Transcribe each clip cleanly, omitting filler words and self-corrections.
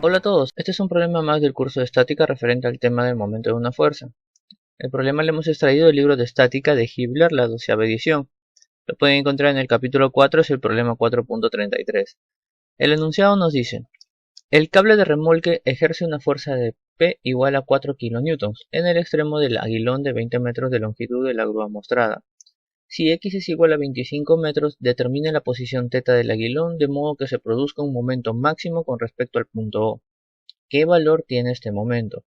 Hola a todos, este es un problema más del curso de estática referente al tema del momento de una fuerza. El problema lo hemos extraído del libro de estática de Hibbeler, la 12ª edición. Lo pueden encontrar en el capítulo 4, es el problema 4.33. El enunciado nos dice: el cable de remolque ejerce una fuerza de P igual a 4 kN en el extremo del aguilón de 20 metros de longitud de la grúa mostrada. Si X es igual a 25 metros, determine la posición θ del aguilón de modo que se produzca un momento máximo con respecto al punto O. ¿Qué valor tiene este momento?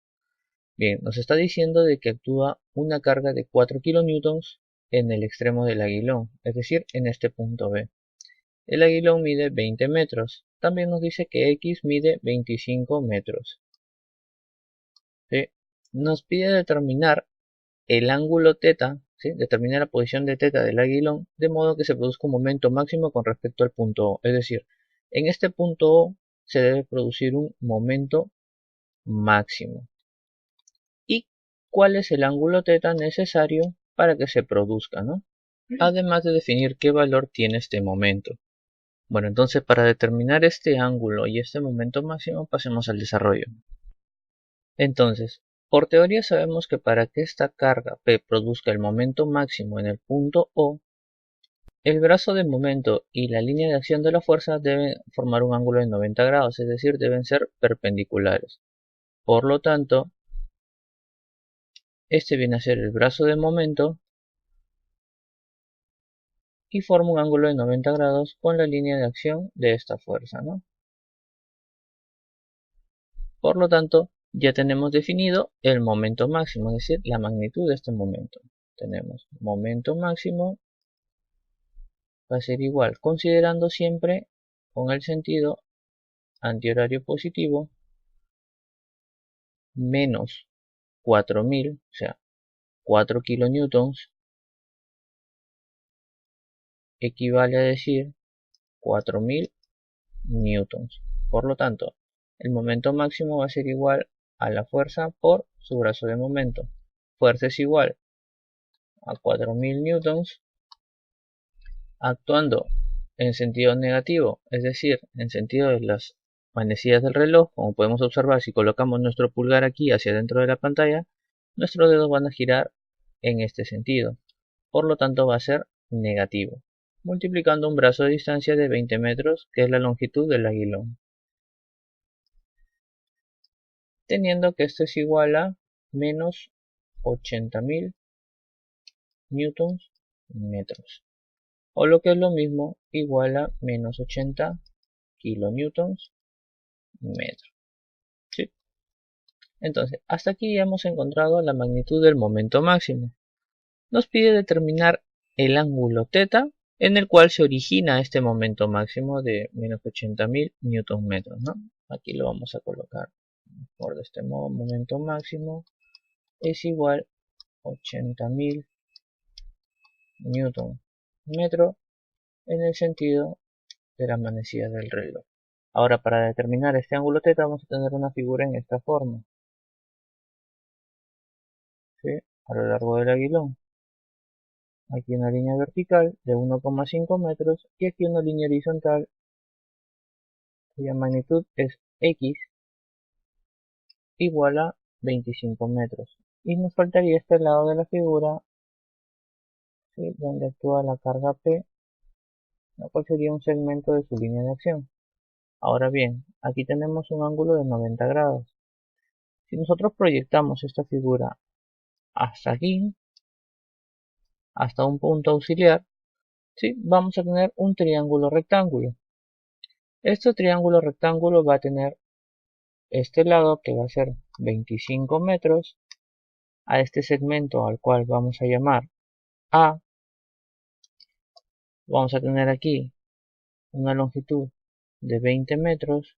Bien, nos está diciendo de que actúa una carga de 4 kN en el extremo del aguilón, es decir, en este punto B. El aguilón mide 20 metros. También nos dice que X mide 25 metros. ¿Sí? Nos pide determinar el ángulo θ, ¿sí? Determinar la posición de θ del aguilón, de modo que se produzca un momento máximo con respecto al punto O. Es decir, en este punto O se debe producir un momento máximo. ¿Y cuál es el ángulo θ necesario para que se produzca, ¿no? Además de definir qué valor tiene este momento. Bueno, entonces para determinar este ángulo y este momento máximo pasemos al desarrollo. Entonces, por teoría sabemos que para que esta carga P produzca el momento máximo en el punto O, el brazo de momento y la línea de acción de la fuerza deben formar un ángulo de 90 grados, es decir, deben ser perpendiculares. Por lo tanto, este viene a ser el brazo de momento y forma un ángulo de 90 grados con la línea de acción de esta fuerza, ¿no? Por lo tanto, ya tenemos definido el momento máximo, es decir, la magnitud de este momento. Tenemos momento máximo va a ser igual, considerando siempre con el sentido antihorario positivo, menos 4000, o sea, 4 kilonewtons, equivale a decir 4000 newtons. Por lo tanto, el momento máximo va a ser igual a la fuerza por su brazo de momento. Fuerza es igual a 4000 newtons actuando en sentido negativo, es decir, en sentido de las manecillas del reloj. Como podemos observar, si colocamos nuestro pulgar aquí hacia dentro de la pantalla, nuestros dedos van a girar en este sentido. Por lo tanto va a ser negativo, multiplicando un brazo de distancia de 20 metros, que es la longitud del aguilón, teniendo que esto es igual a menos 80.000 newtons metros, o lo que es lo mismo, igual a menos 80 kilonewtons metro. ¿Sí? Entonces, hasta aquí ya hemos encontrado la magnitud del momento máximo. Nos pide determinar el ángulo θ en el cual se origina este momento máximo de menos 80.000 newton metros, ¿no? Aquí lo vamos a colocar por de este modo: momento máximo es igual a 80.000 newton metro en el sentido de las manecillas del reloj. Ahora, para determinar este ángulo θ vamos a tener una figura en esta forma, ¿sí? A lo largo del aguilón. Aquí una línea vertical de 1,5 metros y aquí una línea horizontal cuya magnitud es X igual a 25 metros. Y nos faltaría este lado de la figura, ¿sí?, donde actúa la carga P, la cual sería un segmento de su línea de acción. Ahora bien, aquí tenemos un ángulo de 90 grados. Si nosotros proyectamos esta figura hasta aquí, hasta un punto auxiliar, ¿sí?, vamos a tener un triángulo rectángulo. Este triángulo rectángulo va a tener este lado, que va a ser 25 metros, a este segmento al cual vamos a llamar A. Vamos a tener aquí una longitud de 20 metros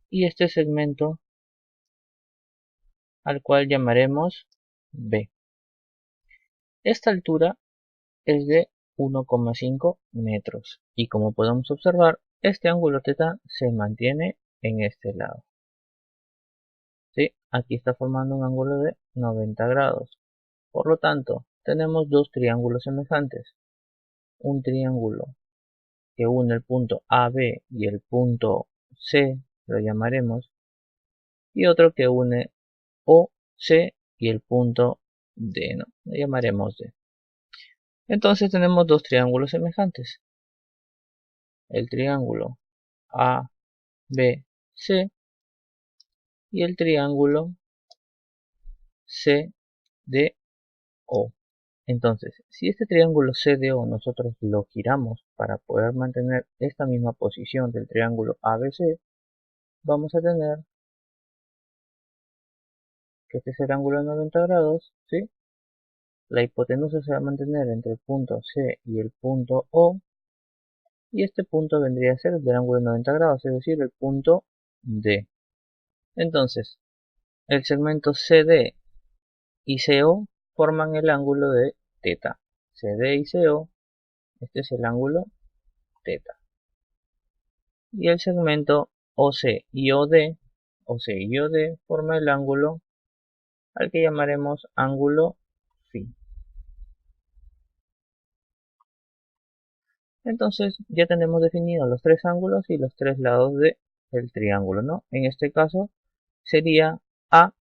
y este segmento al cual llamaremos B. Esta altura es de 1,5 metros y, como podemos observar, este ángulo θ se mantiene en este lado. ¿Sí? Aquí está formando un ángulo de 90 grados. Por lo tanto, tenemos dos triángulos semejantes. Un triángulo que une el punto AB y el punto C, lo llamaremos, y otro que une OC y el punto D, ¿no? Lo llamaremos D. Entonces tenemos dos triángulos semejantes. El triángulo ABC y el triángulo CDO. Entonces, si este triángulo CDO nosotros lo giramos para poder mantener esta misma posición del triángulo ABC, vamos a tener que este es el ángulo de 90 grados, ¿sí? La hipotenusa se va a mantener entre el punto C y el punto O, y este punto vendría a ser el del ángulo de 90 grados, es decir, el punto D. Entonces, el segmento CD y CO forman el ángulo de θ. CD y CO, este es el ángulo θ. Y el segmento OC y OD, forma el ángulo al que llamaremos ángulo φ. Entonces ya tenemos definidos los tres ángulos y los tres lados del triángulo, ¿no? En este caso sería A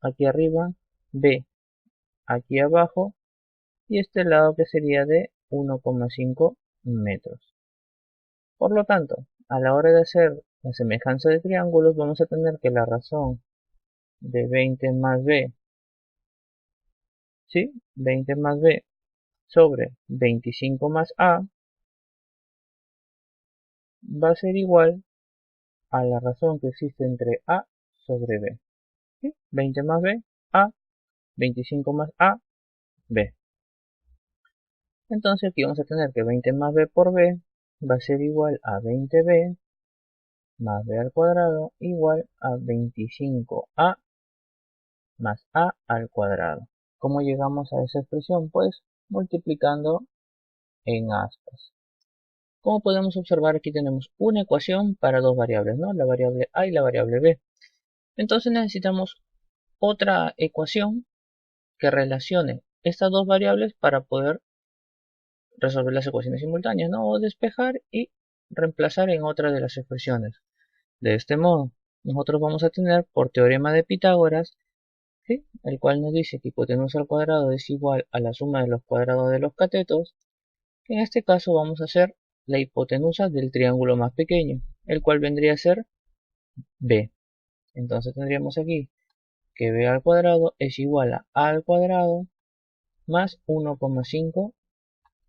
aquí arriba, B aquí abajo y este lado que sería de 1,5 metros. Por lo tanto, a la hora de hacer la semejanza de triángulos vamos a tener que la razón de 20 más B, ¿sí? 20 más B sobre 25 más A va a ser igual a la razón que existe entre A sobre B. ¿Sí? 20 más B, A, 25 más A, B. Entonces aquí vamos a tener que 20 más B por B va a ser igual a 20B más B al cuadrado igual a 25A más A al cuadrado. ¿Cómo llegamos a esa expresión? Pues multiplicando en aspas. Como podemos observar, aquí tenemos una ecuación para dos variables, ¿no? La variable A y la variable B. Entonces necesitamos otra ecuación que relacione estas dos variables para poder resolver las ecuaciones simultáneas, ¿no? O despejar y reemplazar en otra de las expresiones. De este modo, nosotros vamos a tener por teorema de Pitágoras, ¿sí? El cual nos dice que hipotenusa al cuadrado es igual a la suma de los cuadrados de los catetos. En este caso vamos a hacer la hipotenusa del triángulo más pequeño, el cual vendría a ser B. Entonces tendríamos aquí que B al cuadrado es igual a al cuadrado más 1,5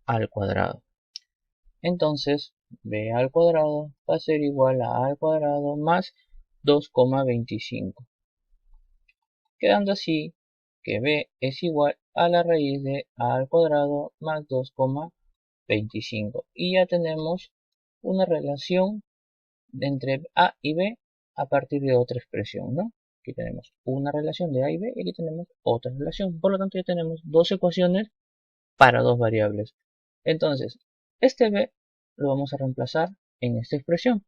al cuadrado. Entonces B al cuadrado va a ser igual a al cuadrado más 2,25. Quedando así que B es igual a la raíz de A al cuadrado más 2,25. Y ya tenemos una relación entre A y B a partir de otra expresión, ¿no? Aquí tenemos una relación de A y B y aquí tenemos otra relación. Por lo tanto ya tenemos dos ecuaciones para dos variables. Entonces, este B lo vamos a reemplazar en esta expresión.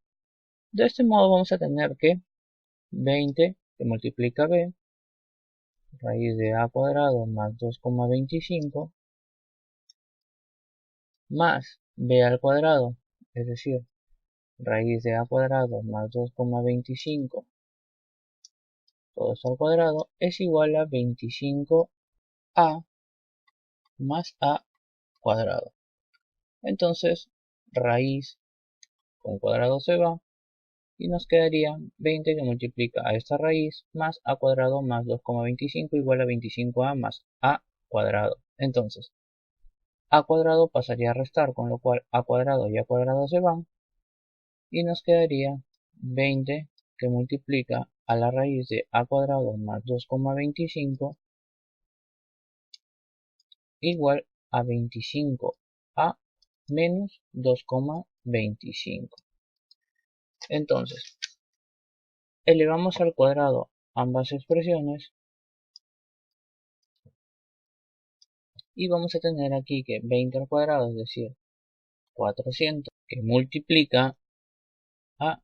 De este modo vamos a tener que 20 que multiplica B raíz de A cuadrado más 2,25 más B al cuadrado, es decir, raíz de A cuadrado más 2,25 todo esto al cuadrado es igual a 25A más A cuadrado. Entonces, raíz con cuadrado se va y nos quedaría 20 que multiplica a esta raíz más A cuadrado más 2,25 igual a 25A más A cuadrado. Entonces, A cuadrado pasaría a restar, con lo cual A cuadrado y A cuadrado se van y nos quedaría 20 que multiplica a la raíz de A cuadrado más 2,25 igual a 25A menos 2,25. Entonces, elevamos al cuadrado ambas expresiones y vamos a tener aquí que 20 al cuadrado, es decir, 400, que multiplica a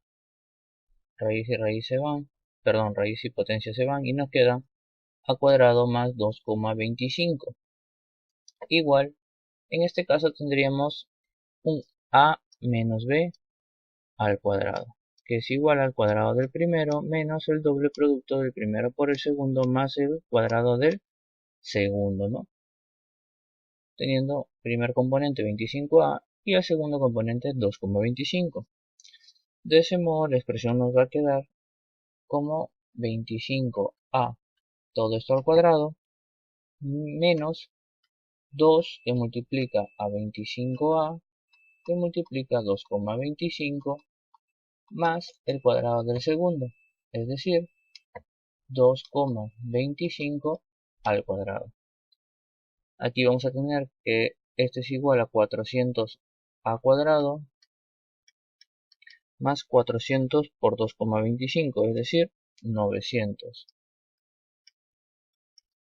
raíz y raíz se van, perdón, raíz y potencia se van y nos queda a cuadrado más 2,25. Igual, en este caso tendríamos un a menos b al cuadrado, que es igual al cuadrado del primero menos el doble producto del primero por el segundo más el cuadrado del segundo, ¿no? Teniendo primer componente 25a y el segundo componente 2,25. De ese modo la expresión nos va a quedar como 25a todo esto al cuadrado menos 2 que multiplica a 25a que multiplica 2,25 más el cuadrado del segundo, es decir, 2,25 al cuadrado. Aquí vamos a tener que esto es igual a 400a cuadrado más 400 por 2,25, es decir, 900.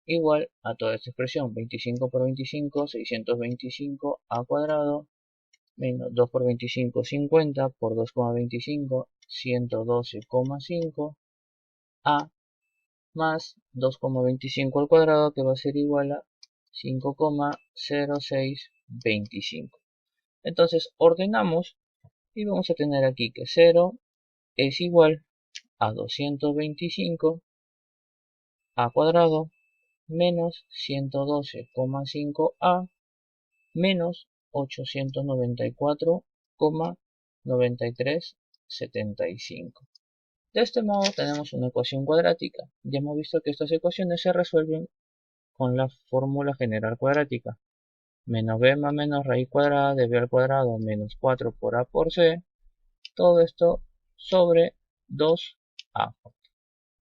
Igual a toda esta expresión, 25 por 25, 625 a cuadrado, menos 2 por 25, 50 por 2,25, 112,5 a más 2,25 al cuadrado, que va a ser igual a 5,0625. Entonces ordenamos y vamos a tener aquí que 0 es igual a 225 a cuadrado menos 112,5a menos 894,9375. De este modo tenemos una ecuación cuadrática. Ya hemos visto que estas ecuaciones se resuelven con la fórmula general cuadrática. Menos b más menos raíz cuadrada de b al cuadrado menos 4 por a por c. Todo esto sobre 2a,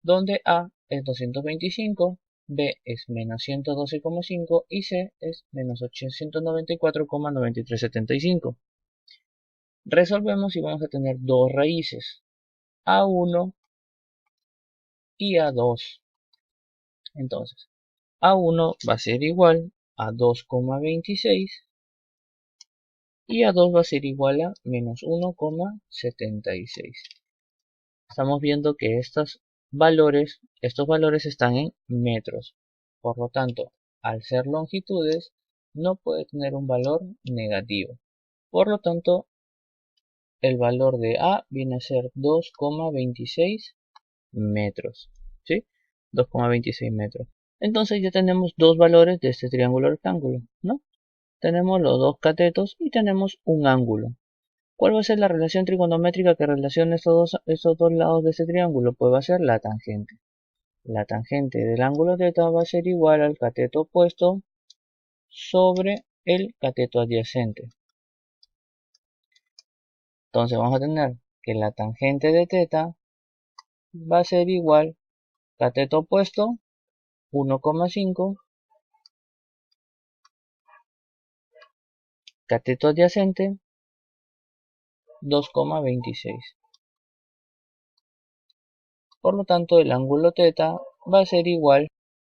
donde a es 225, b es menos 112,5 y c es menos 894,9375. Resolvemos y vamos a tener dos raíces, a1 y a2. Entonces, a1 va a ser igual a 2,26 y a2 va a ser igual a menos 1,76. Estamos viendo que estos valores están en metros. Por lo tanto, al ser longitudes, no puede tener un valor negativo. Por lo tanto, el valor de A viene a ser 2,26 metros. ¿Sí? 2,26 metros. Entonces ya tenemos dos valores de este triángulo rectángulo, ¿no? Tenemos los dos catetos y tenemos un ángulo. ¿Cuál va a ser la relación trigonométrica que relaciona estos dos lados de este triángulo? Pues va a ser la tangente. La tangente del ángulo θ va a ser igual al cateto opuesto sobre el cateto adyacente. Entonces vamos a tener que la tangente de θ va a ser igual cateto opuesto 1,5, cateto adyacente 2,26. Por lo tanto, el ángulo θ va a ser igual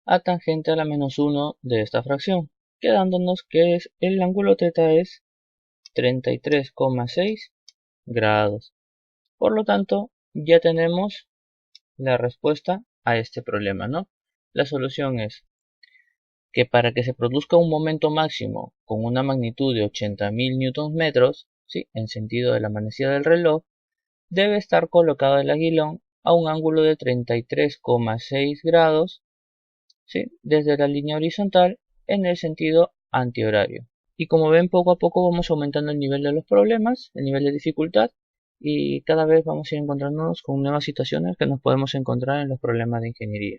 a tangente a la menos 1 de esta fracción, quedándonos que el ángulo θ es 33,6 grados. Por lo tanto, ya tenemos la respuesta a este problema, ¿no? La solución es que para que se produzca un momento máximo con una magnitud de 80.000 Nm, ¿sí? En sentido de la manecilla del reloj, debe estar colocado el aguilón a un ángulo de 33,6 grados, ¿sí? Desde la línea horizontal en el sentido antihorario. Y como ven, poco a poco vamos aumentando el nivel de los problemas, el nivel de dificultad, y cada vez vamos a ir encontrándonos con nuevas situaciones que nos podemos encontrar en los problemas de ingeniería.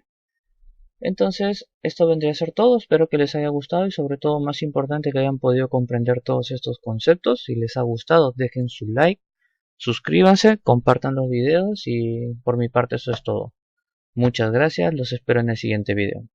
Entonces, esto vendría a ser todo. Espero que les haya gustado y sobre todo, más importante, que hayan podido comprender todos estos conceptos. Si les ha gustado, dejen su like, suscríbanse, compartan los videos y por mi parte eso es todo. Muchas gracias, los espero en el siguiente video.